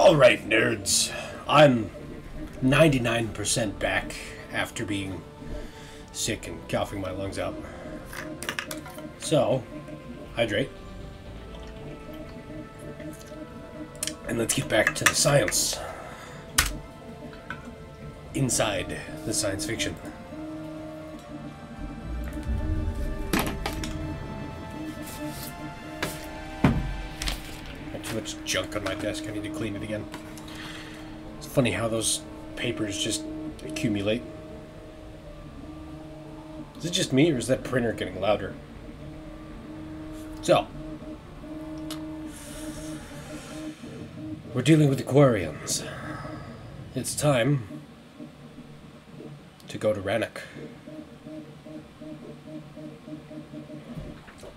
Alright, nerds. I'm 99% back after being sick and coughing my lungs out. So, hydrate. And let's get back to the science. Inside the science fiction. Too much junk on my desk. I need to clean it again. It's funny how those papers just accumulate. Is it just me, or is that printer getting louder? So, we're dealing with the Quarians. It's time to go to Rannoch.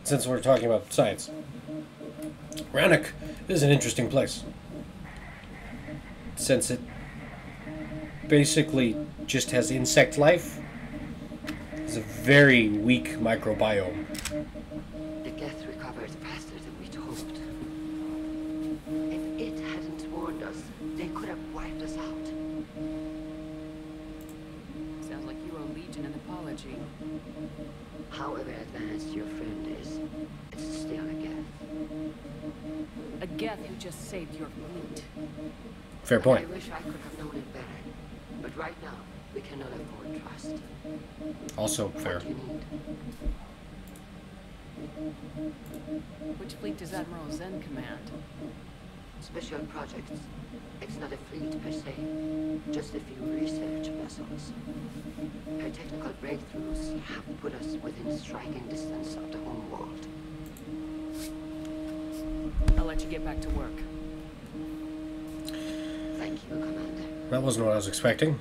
Since we're talking about science, Rannoch is an interesting place, since it basically just has insect life. It's a very weak microbiome. The Geth recovered faster than we'd hoped. If it hadn't warned us, they could have wiped us out. Sounds like you owe Legion an apology. However advanced your friend is, it's still a Geth. A Geth who just saved your fleet. Fair point. I wish I could have known it better, but right now we cannot afford trust. Also fair. What do you need? Which fleet does Admiral Zen command? Special projects. It's not a fleet per se, just a few research vessels. Her technical breakthroughs have put us within striking distance of the home world. I'll let you get back to work. Thank you, Commander. That wasn't what I was expecting.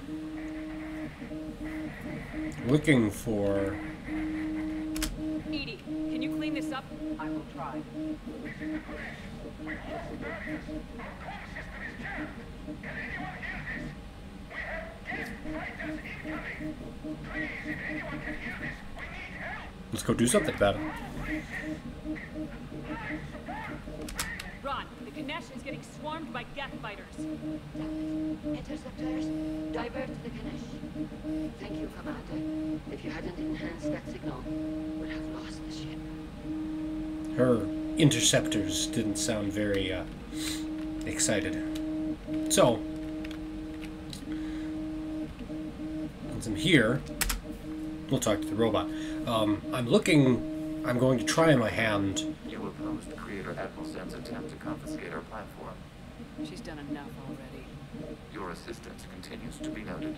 Looking for... Edie, can you clean this up? I will try. Let's go do something about it. Ron, the Ganesh is getting swarmed by Geth fighters. Interceptors, divert the Ganesh. Thank you, Commander. If you hadn't enhanced that signal, we'd have lost the ship. Her interceptors didn't sound very excited. So, since I'm here, we'll talk to the robot. I'm going to try my hand. You opposed Creator Admiral Zen's attempt to confiscate our platform. She's done enough already. Your assistance continues to be noted.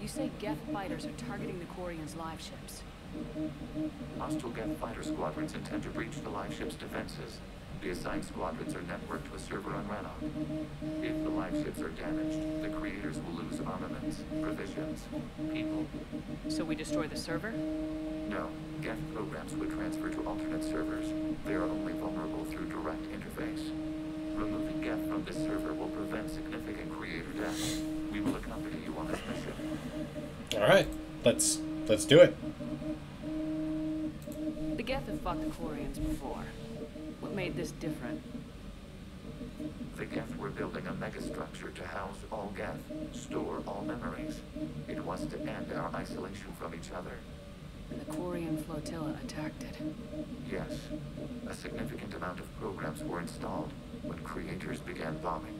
You say Geth fighters are targeting the Quarians' live ships. Hostile Geth fighter squadrons intend to breach the live ship's defenses. The assigned squadrons are networked to a server on Rannoch. If the live ships are damaged, the creators will lose armaments, provisions, people. So we destroy the server? No, Geth programs would transfer to alternate servers. They are only vulnerable through direct interface. Removing Geth from this server will prevent significant creator death. We will accompany you on this mission. Alright, let's do it. The Geth have fought the Quarians before. What made this different? The Geth were building a megastructure to house all Geth, store all memories. It was to end our isolation from each other. And the Quarian flotilla attacked it. Yes, a significant amount of programs were installed when creators began bombing.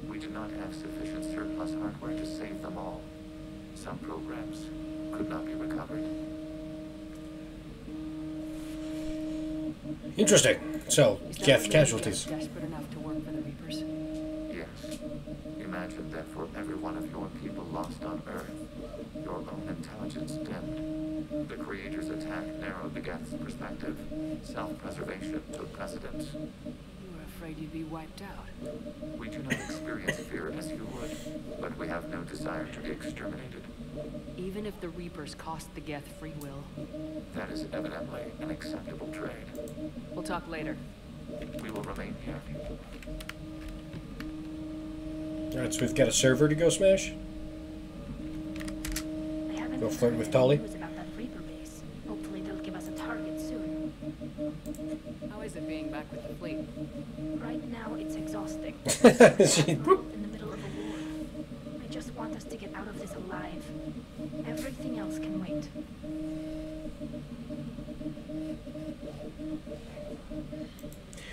We did not have sufficient surplus hardware to save them all. Some programs could not be recovered. Interesting. So, Is that Geth what casualties. made Geth desperate enough to work for the Reapers? Yes. Imagine that for every one of your people lost on Earth, your own intelligence dimmed. The Creator's attack narrowed the Geth's perspective. Self-preservation took precedence. You were afraid you'd be wiped out. We do not experience fear as you would, but we have no desire to be exterminated. Even if the Reapers cost the Geth free will. That is evidently an acceptable trade. We'll talk later. We will remain here. Alright, so we've got a server to go smash. Go flirt with Tolly. About that Reaper base. Hopefully they'll give us a target soon. How is it being back with the fleet? Right now it's exhausting. exhausting. She- In the middle of a war. I just want us to get out of this alive. Everything else can wait.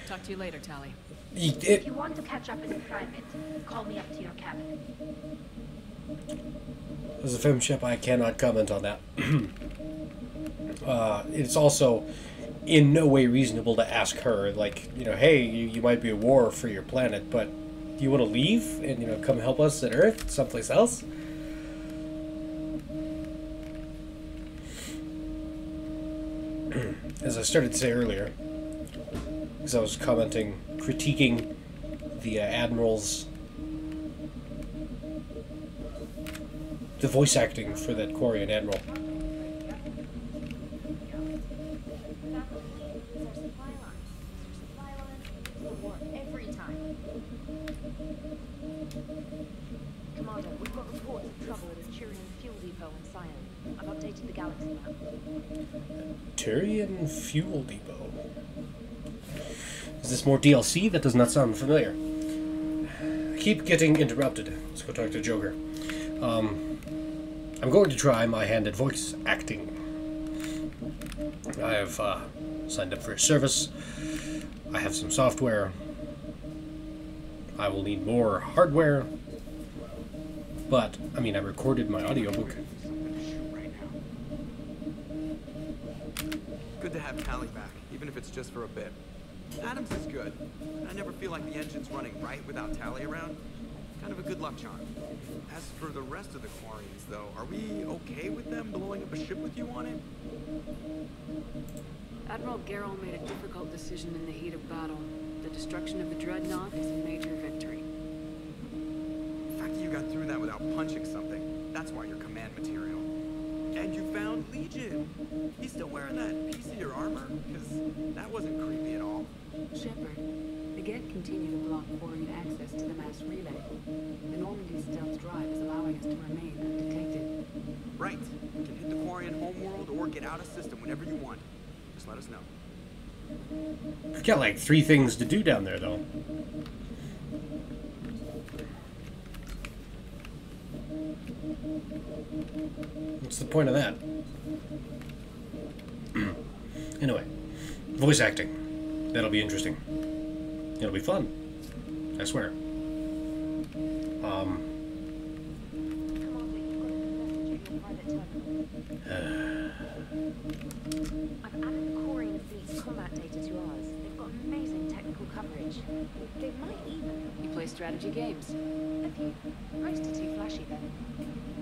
Talk to you later, Tally. If you want to catch up in private, call me up to your cabin. As a film ship, I cannot comment on that. It's also in no way reasonable to ask her, like, you know, hey, you might be at war for your planet, but do you want to leave and, you know, come help us at Earth, someplace else? As I started to say earlier, because I was critiquing the Admiral's, the voice acting for that Quarian Admiral. Every time. Commander, we've got reports of trouble at a Turian fuel depot in Sion. I've updated the galaxy map. Turian Fuel Depot. Is this more DLC? That does not sound familiar. I keep getting interrupted. Let's go talk to Joker. I'm going to try my hand at voice acting. I have signed up for a service. I have some software. I will need more hardware. But, I mean, I recorded my audiobook. Good to have Tally back, even if it's just for a bit. Adams is good. I never feel like the engine's running right without Tally around. Kind of a good luck charm. As for the rest of the Quarians, though, are we okay with them blowing up a ship with you on it? Admiral Garrel made a difficult decision in the heat of battle. The destruction of the Dreadnought is a major victory. The fact that you got through that without punching something, that's why you're command material. And you found Legion. He's still wearing that piece of your armor? Because that wasn't creepy at all. Shepard, the Geth continue to block Quarian access to the mass relay. The Normandy stealth drive is allowing us to remain undetected. Right. You can hit the Quarian homeworld or get out of system whenever you want. Just let us know. I've got like 3 things to do down there, though. What's the point of that? Anyway, voice acting. That'll be interesting. It'll be fun. I swear. I've added the Quarian fleet's combat data to ours. They've got amazing technical coverage. They might even... You play strategy games. A few. Most are too flashy, though.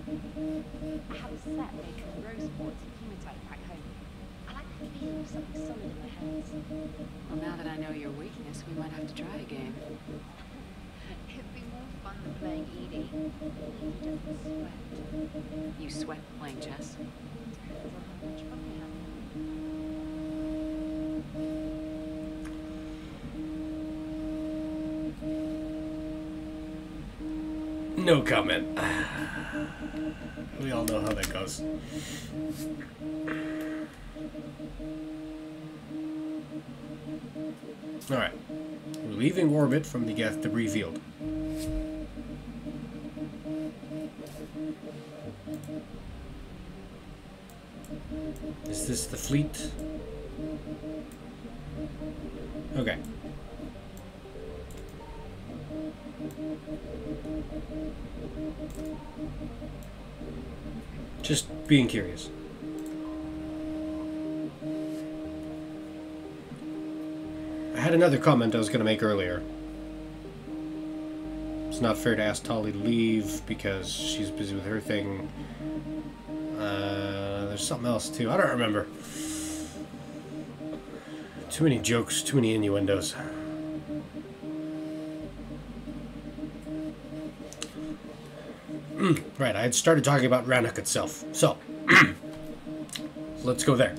I have a set made from rose quartz and hematite back home. I like the feel of something solid in my hands. Well, now that I know your weakness, we might have to try a game. It'd be more fun than playing Edie. Edie doesn't sweat. You sweat playing chess. Depends on how much fun we have. No comment. We all know how that goes. Alright. We're leaving orbit from the Geth debris field. Is this the fleet? Okay. Just being curious. I had another comment I was going to make earlier. It's not fair to ask Tali to leave because she's busy with her thing. There's something else too. I don't remember. Too many jokes, too many innuendos. Right, I had started talking about Rannoch itself. So, let's go there.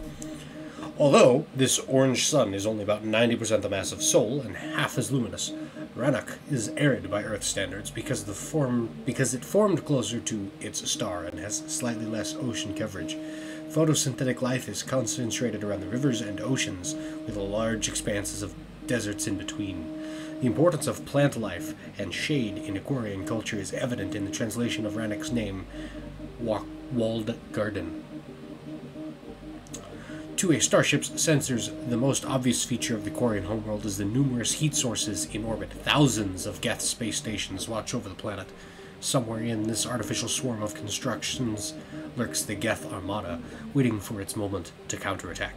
Although this orange sun is only about 90% the mass of Sol and half as luminous, Rannoch is arid by Earth standards because it formed closer to its star and has slightly less ocean coverage. Photosynthetic life is concentrated around the rivers and oceans, with large expanses of deserts in between. The importance of plant life and shade in Quarian culture is evident in the translation of Rannoch's name, Walled Garden. To a starship's sensors, the most obvious feature of the Quarian homeworld is the numerous heat sources in orbit. Thousands of Geth space stations watch over the planet. Somewhere in this artificial swarm of constructions lurks the Geth Armada, waiting for its moment to counterattack.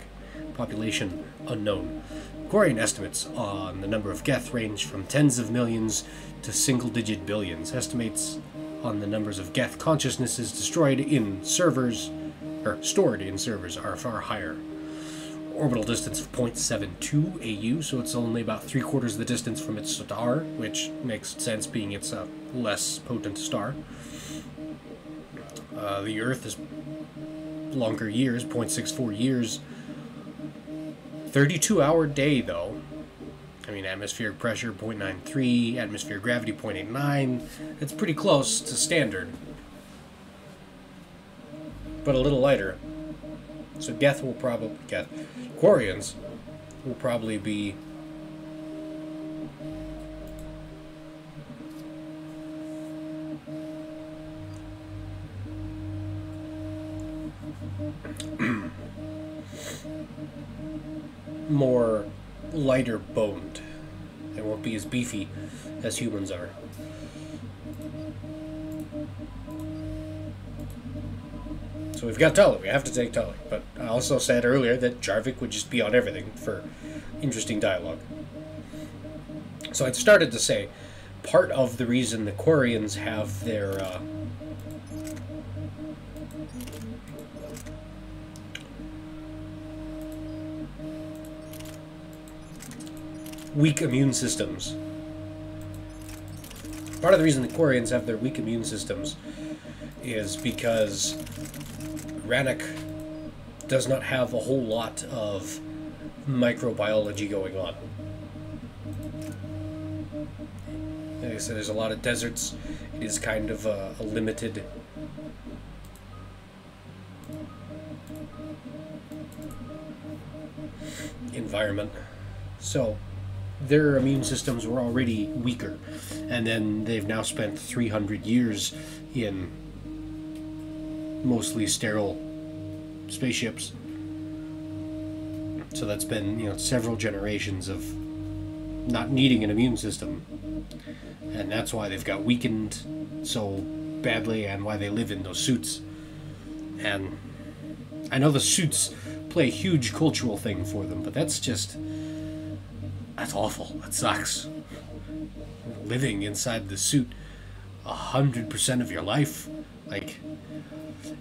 Population unknown. Quarian estimates on the number of Geth range from tens of millions to single-digit billions. Estimates on the numbers of Geth consciousnesses stored in servers are far higher. Orbital distance of 0.72 AU, so it's only about 3/4 the distance from its star, which makes sense being it's a less potent star. The Earth is longer years, 0.64 years. 32-hour day, though. I mean, atmospheric pressure 0.93, atmospheric gravity 0.89. It's pretty close to standard, but a little lighter. So Quarians will probably be more lighter boned. They won't be as beefy as humans are. So we've got Tully. We have to take Tully. But I also said earlier that Jarvik would just be on everything for interesting dialogue. So I'd started to say part of the reason the Quarians have their weak immune systems. Part of the reason the Quarians have their weak immune systems is because Rannoch does not have a whole lot of microbiology going on. Like I said, there's a lot of deserts. It is kind of a limited environment. So their immune systems were already weaker, and then they've now spent 300 years in mostly sterile spaceships. So that's been, several generations of not needing an immune system, and that's why they've got weakened so badly, and why they live in those suits. And I know the suits play a huge cultural thing for them, but that's awful. That sucks. Living inside the suit 100% of your life. Like,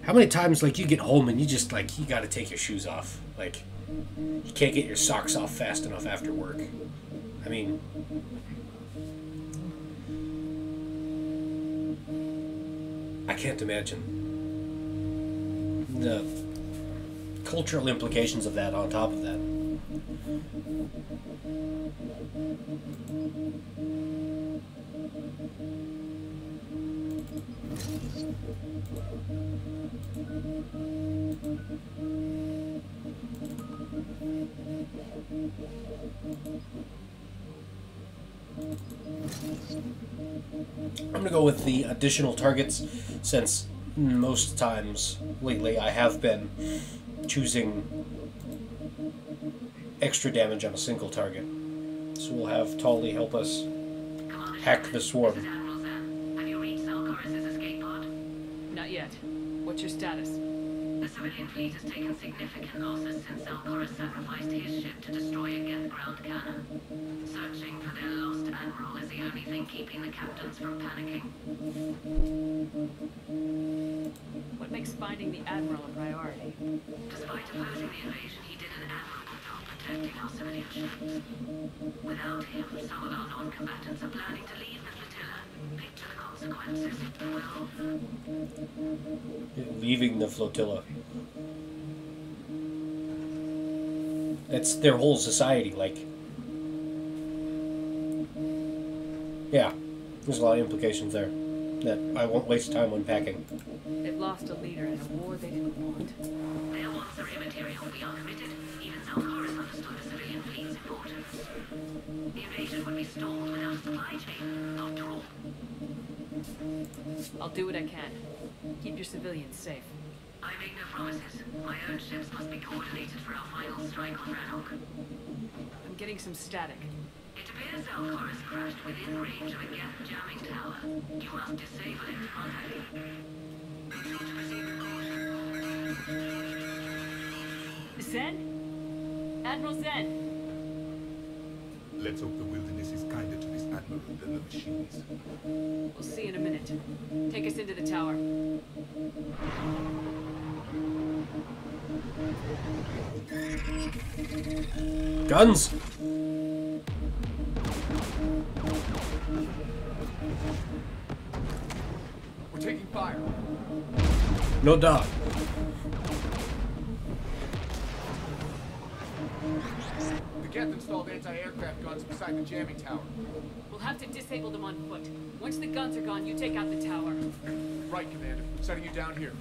how many times, you get home and you just, you gotta take your shoes off. You can't get your socks off fast enough after work. I mean, I can't imagine the cultural implications of that on top of that. I'm going to go with the additional targets, since most times lately I have been choosing extra damage on a single target. So we'll have Tolly help us hack the swarm. Have you reached Zelkorus' escape pod? Not yet. What's your status? The civilian fleet has taken significant losses since Zelkorus sacrificed his ship to destroy a Geth ground cannon. Searching for their lost admiral is the only thing keeping the captains from panicking. What makes finding the Admiral a priority? Despite opposing the invasion, he did an admirable job protecting our civilian ships. Without him, some of our non-combatants are planning to leave the flotilla. Picture the consequences. Leaving the flotilla. That's their whole society, yeah, there's a lot of implications there that I won't waste time unpacking. They've lost a leader in a war they didn't want. Their wants are immaterial. We are committed. Even Zelkorus understood the civilian fleet's importance. The invasion would be stalled without a supply chain, after all. I'll do what I can. Keep your civilians safe. I make no promises. My own ships must be coordinated for our final strike on Rannoch. I'm getting some static. It appears Alcor has crashed within range of a Geth jamming tower. You must disable it, Riley. Zen? Admiral Zen! Let's hope the wilderness is kinder to this admiral than the machines. We'll see in a minute. Take us into the tower. Guns! We're taking fire. No doubt. The Geth installed anti-aircraft guns beside the jamming tower. We'll have to disable them on foot. Once the guns are gone, you take out the tower. Right, Commander. Setting you down here.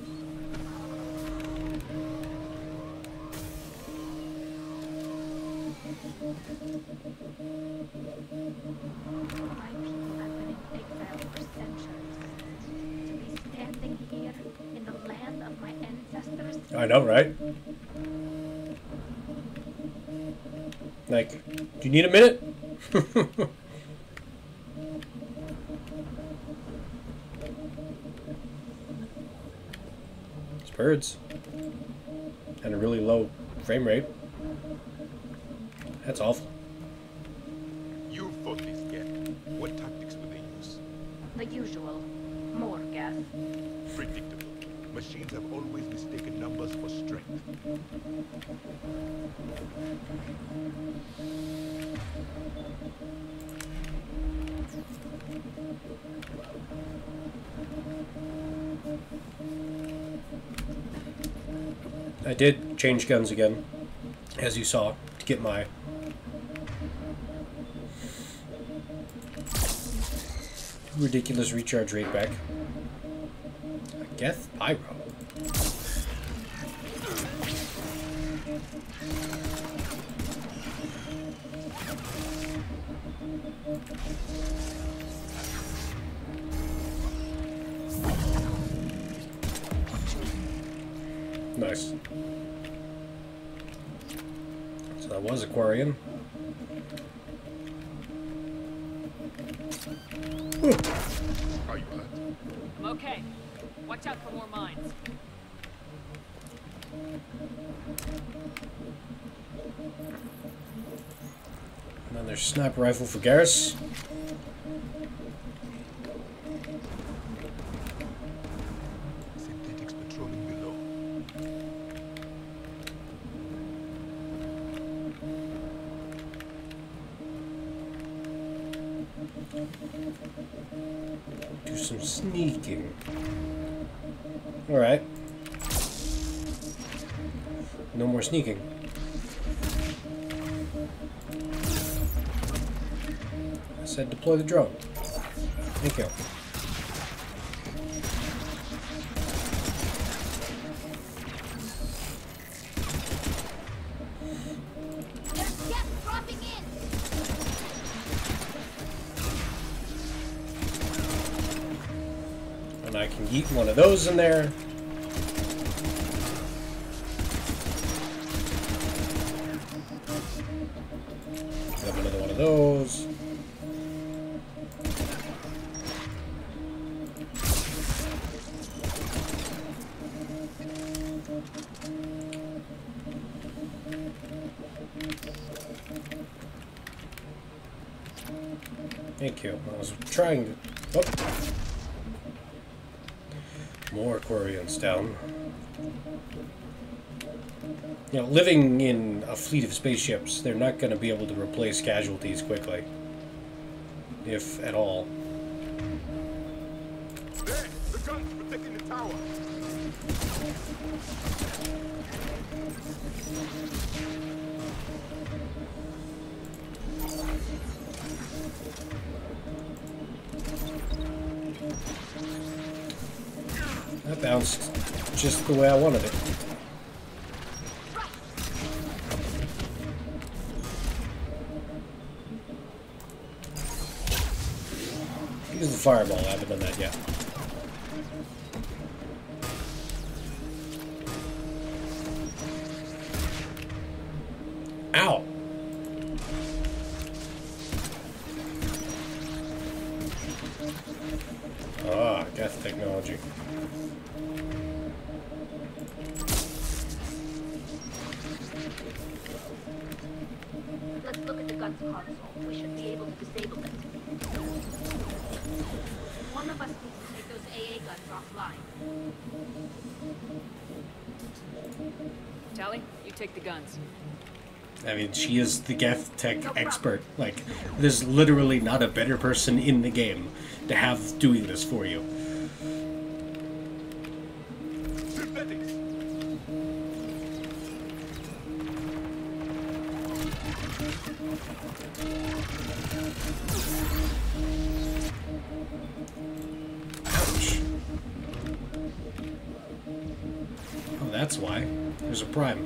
My people have been in exile for centuries. To be standing here in the land of my ancestors. I know, right? Like, do you need a minute? It's birds. And a really low frame rate. That's awful. You fought this Geth. What tactics will they use? The usual. More gas. Predictable. Machines have always mistaken numbers for strength. I did change guns again, as you saw, to get my ridiculous recharge rate back. A Geth Pyro. Nice. So that was a Quarian. Are you hurt? I'm okay. Watch out for more mines. Another sniper rifle for Garrus. Synthetics patrolling below. Do some sneaking. Alright. No more sneaking. I said deploy the drone. Thank you. There's gas dropping in. And I can yeet one of those in there. Grab another one of those. Thank you. I was trying to... Oh. More Quarians down. You know, living in a fleet of spaceships, they're not going to be able to replace casualties quickly. If at all. There! The guns protecting the tower! That bounced just the way I wanted it. Use the fireball. I haven't done that yet. Ow! Ah, Geth technology. Let's look at the guns console. We should be able to disable it. One of us needs to take those AA guns offline. Tally, you take the guns. I mean, she is the Geth tech expert. Like, there's literally not a better person in the game to have doing this for you. Ouch. Oh, that's why. There's a prime.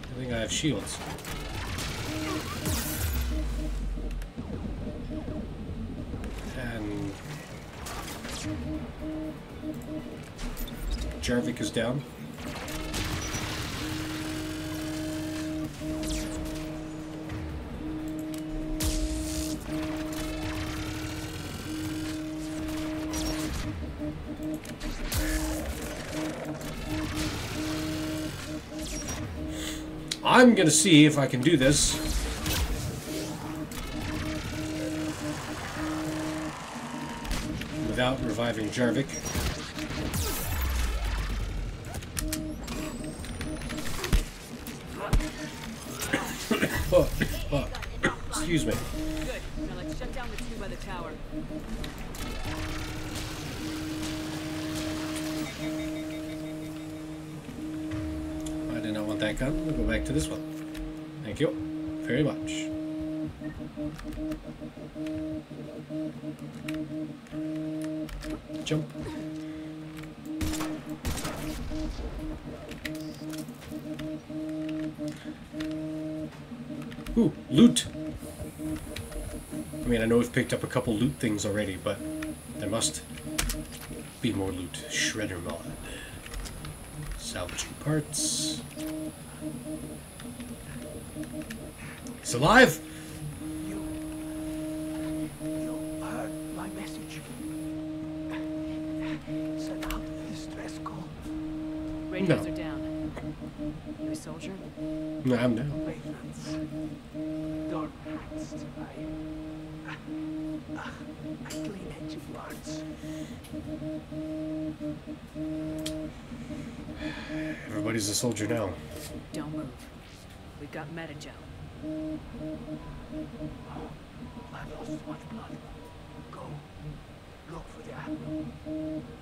I think I have shields. And Jarvik is down. I'm gonna see if I can do this. Without reviving Jarvik. Oh, excuse me. Good. Now let's shut down the two by the tower. I did not want that gun. We'll go back to this one. Thank you very much. Jump. Ooh, loot. I mean, I know we've picked up a couple loot things already, but there must be more loot. Shredder mod. Salvaging parts. He's alive! You heard my message. Send out the distress call. Radios No. are down. You a soldier? No, I'm down. Maintenance. Dorm hats. I clean engine parts. Everybody's a soldier now. Don't move. We've got Metagel. I've lost much blood. Go. Look for the admiral.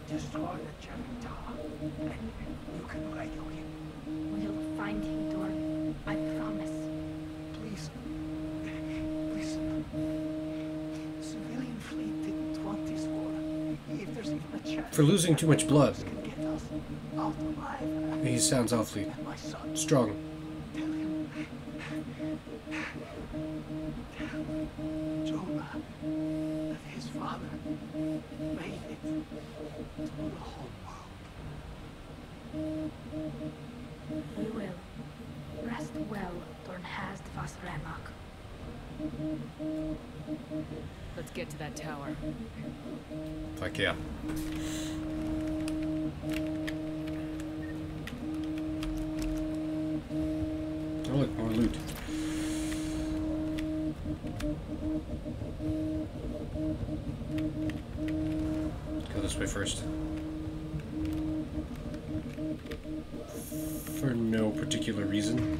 Destroy the German tower. And you can radio him. We'll find him, Dorn. I promise. Please. Listen. Civilian fleet didn't want this war. If there's even a chance. For losing too much blood. Can get us out alive. He sounds awfully And my son. strong. Tell him. Tell Jonah that his father made it to the whole world. We will. Rest well, Dorn has the fast Rannoch. Let's get to that tower. Fuck yeah. Oh look, more loot. Go this way first. For no particular reason.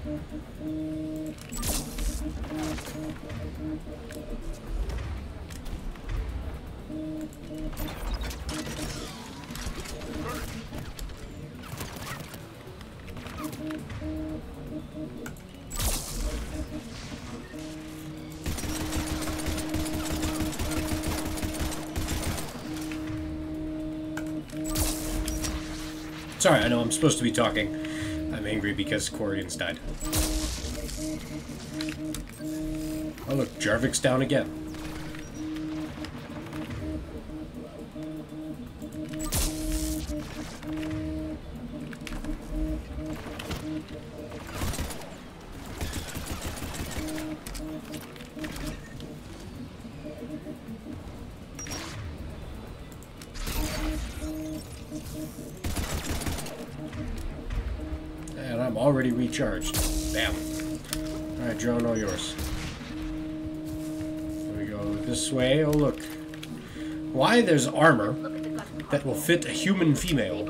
Sorry, I know I'm supposed to be talking. I'm angry because Quarians died. Oh look, Jarvik's down again. And I'm already recharged. Bam. Alright, drone, all yours. There we go this way. Oh, look. Why there's armor that will fit a human female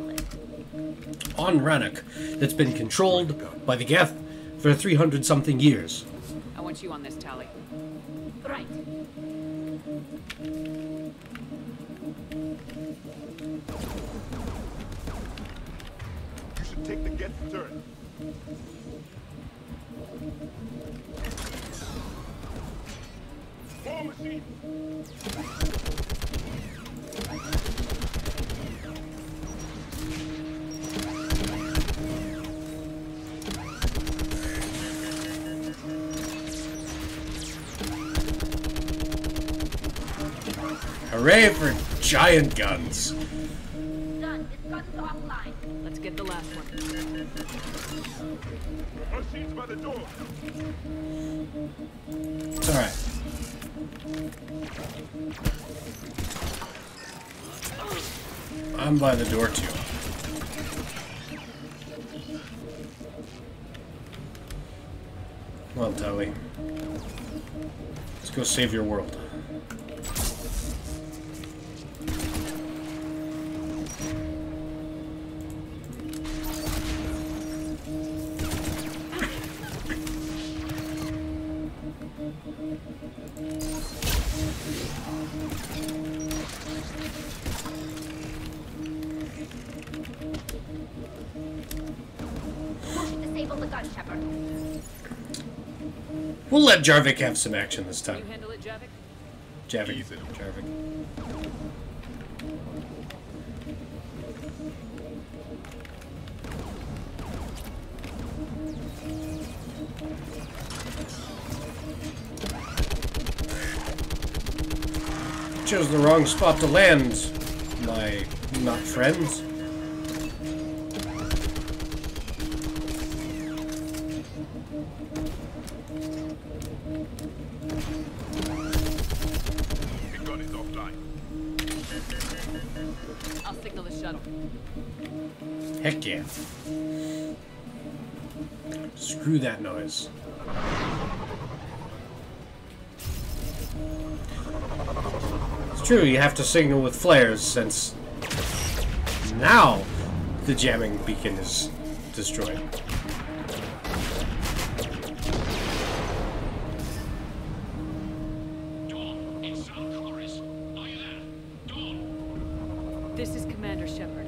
on Rannoch that's been controlled by the Geth for 300-something years. I want you on this, Tally. Right. You should take the Geth turret. War machine! Hooray for giant guns. Done. This gun's offline. Let's get the last one. Machines by the door! It's alright. I'm by the door too. Well, Tally. Let's go save your world. Disable the gun, Shepard. We'll let Jarvik have some action this Can you time. handle it, Javik? Javik. Easy. Jarvik. Chose the wrong spot to land, my not friends. The gun is offline. I'll signal the shuttle. Heck yeah. Screw that noise. It's true, you have to signal with flares since now the jamming beacon is destroyed. Dawn, it's South Chorus. Are you there? Dawn. This is Commander Shepard.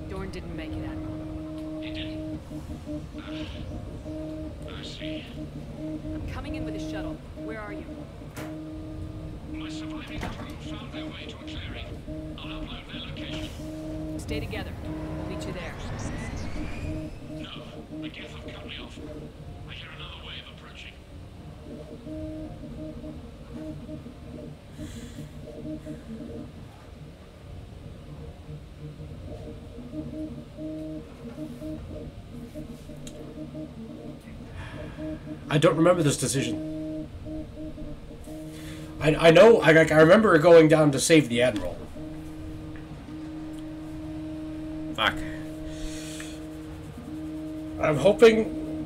Dorn didn't make it, Admiral. He didn't. I see. I'm coming in with a shuttle. Where are you? My surviving crew found their way to a clearing. I'll upload their location. Stay together. We'll meet you there. No, the Geth have cut me off. I hear another wave approaching. I don't remember this decision. I know, I remember going down to save the Admiral. Fuck. I'm hoping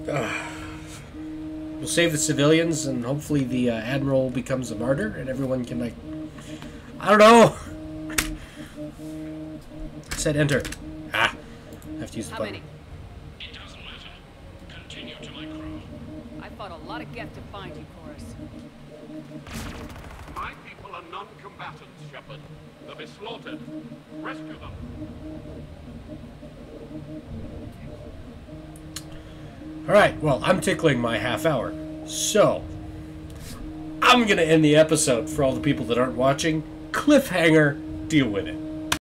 we'll save the civilians and hopefully the Admiral becomes a martyr and everyone can, like, I don't know. I said enter. Ah, I have to use the How button. many? It doesn't matter. Continue to my crew. I fought a lot of Geth to find you, Chorus. My people are non-combatants, Shepard. They'll be slaughtered. Rescue them. Alright, well, I'm tickling my half hour. So, I'm gonna end the episode for all the people that aren't watching. Cliffhanger, deal with it.